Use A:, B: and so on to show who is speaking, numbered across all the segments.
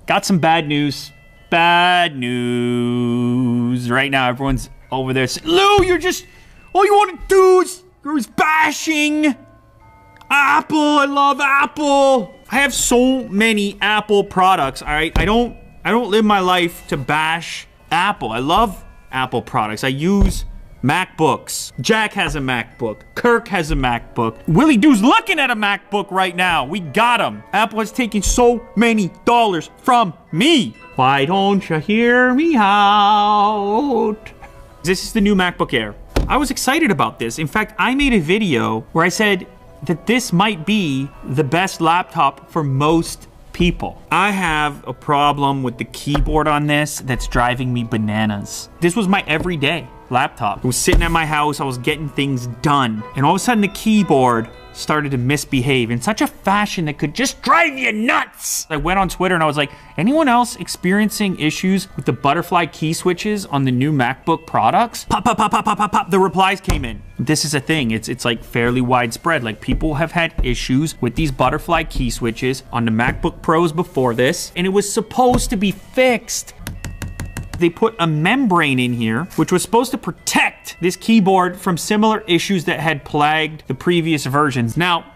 A: got some bad news. Bad news. Right now, everyone's over there saying, Lou, you're just, all you want to do is bashing Apple. I love Apple. I have so many Apple products, all right? I don't live my life to bash Apple. I love Apple products. I use MacBooks. Jack has a MacBook. Kirk has a MacBook. Willie Doo's looking at a MacBook right now. We got him. Apple has taken so many dollars from me. Why don't you hear me out? This is the new MacBook Air. I was excited about this. In fact, I made a video where I said that this might be the best laptop for most people. I have a problem with the keyboard on this that's driving me bananas. This was my everyday laptop. It was sitting at my house, I was getting things done, and all of a sudden the keyboard started to misbehave in such a fashion that could just drive you nuts. I went on Twitter and I was like, anyone else experiencing issues with the butterfly key switches on the new MacBook products? Pop, pop, pop, pop, pop, pop, pop. The replies came in. This is a thing, it's like fairly widespread. Like people have had issues with these butterfly key switches on the MacBook Pros before this, and it was supposed to be fixed. They put a membrane in here, which was supposed to protect this keyboard from similar issues that had plagued the previous versions. Now,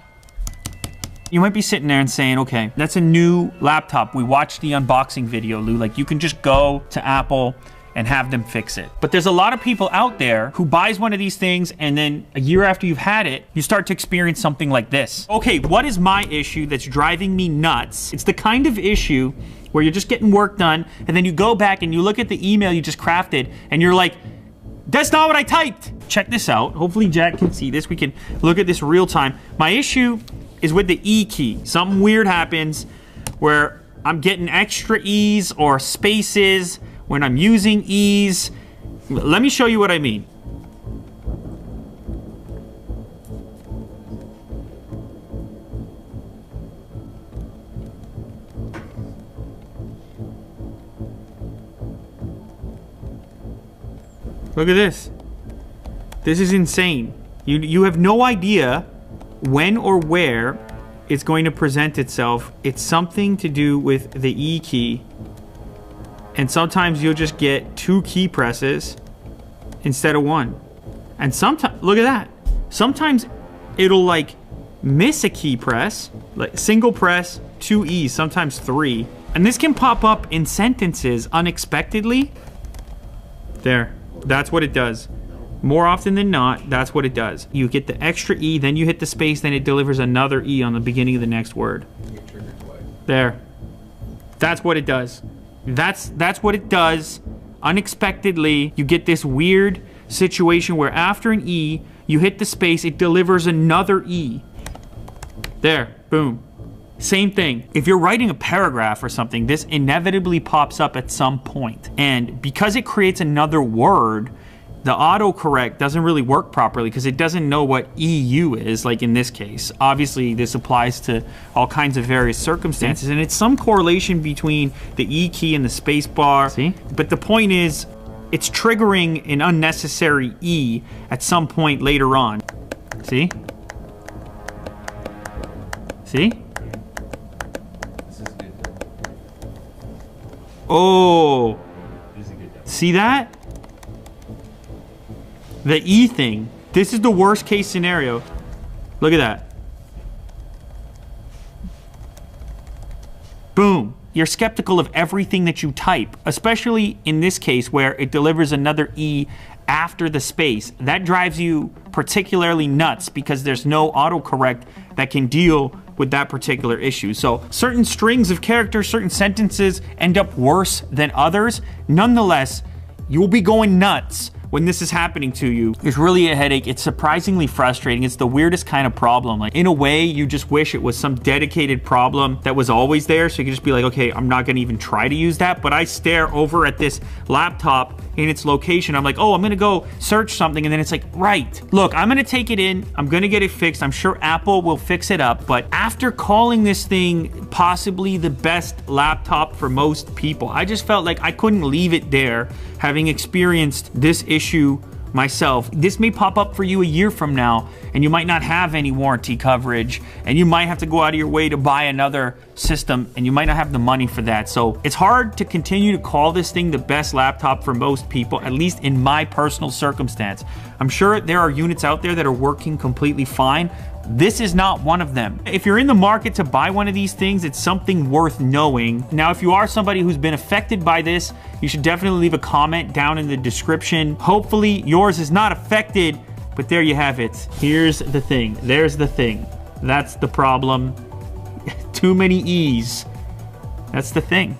A: you might be sitting there and saying, okay, that's a new laptop. We watched the unboxing video, Lou. Like, you can just go to Apple and have them fix it. But there's a lot of people out there who buys one of these things and then a year after you've had it, you start to experience something like this. Okay, what is my issue that's driving me nuts? It's the kind of issue where you're just getting work done and then you go back and you look at the email you just crafted and you're like, that's not what I typed. Check this out. Hopefully Jack can see this. We can look at this real time. My issue is with the E key. Something weird happens where I'm getting extra E's or spaces when I'm using E's. Let me show you what I mean. Look at this. This is insane. You have no idea when or where it's going to present itself. It's something to do with the E key. And sometimes you'll just get 2 key presses instead of 1. And sometimes, look at that. Sometimes it'll like miss a key press, like single press, 2 E's, sometimes 3. And this can pop up in sentences unexpectedly. There, that's what it does. More often than not, that's what it does. You get the extra E, then you hit the space, then it delivers another E on the beginning of the next word. There. That's what it does. That's what it does. Unexpectedly, you get this weird situation where after an E, you hit the space, it delivers another E. There, boom. Same thing. If you're writing a paragraph or something, this inevitably pops up at some point. And because it creates another word, the autocorrect doesn't really work properly because it doesn't know what EU is, like in this case. Obviously, this applies to all kinds of various circumstances, and it's some correlation between the E key and the space bar. See? But the point is, it's triggering an unnecessary E at some point later on. See? See? Oh. See that? The E thing. This is the worst case scenario. Look at that. Boom. You're skeptical of everything that you type, especially in this case where it delivers another E after the space. That drives you particularly nuts because there's no autocorrect that can deal with that particular issue. So certain strings of characters, certain sentences end up worse than others. Nonetheless, you'll be going nuts when this is happening to you. It's really a headache. It's surprisingly frustrating. It's the weirdest kind of problem. Like, in a way, you just wish it was some dedicated problem that was always there, so you could just be like, okay, I'm not gonna even try to use that. But I stare over at this laptop in its location. I'm like, oh, I'm gonna go search something, and then it's like, right. Look, I'm gonna take it in, I'm gonna get it fixed. I'm sure Apple will fix it up, but after calling this thing possibly the best laptop for most people, I just felt like I couldn't leave it there, having experienced this issue myself. This may pop up for you a year from now, and you might not have any warranty coverage, and you might have to go out of your way to buy another system, and you might not have the money for that. So it's hard to continue to call this thing the best laptop for most people, at least in my personal circumstance. I'm sure there are units out there that are working completely fine. This is not one of them. If you're in the market to buy one of these things, it's something worth knowing. Now, if you are somebody who's been affected by this, you should definitely leave a comment down in the description. Hopefully yours is not affected, but there you have it. Here's the thing. There's the thing. That's the problem. Too many E's. That's the thing.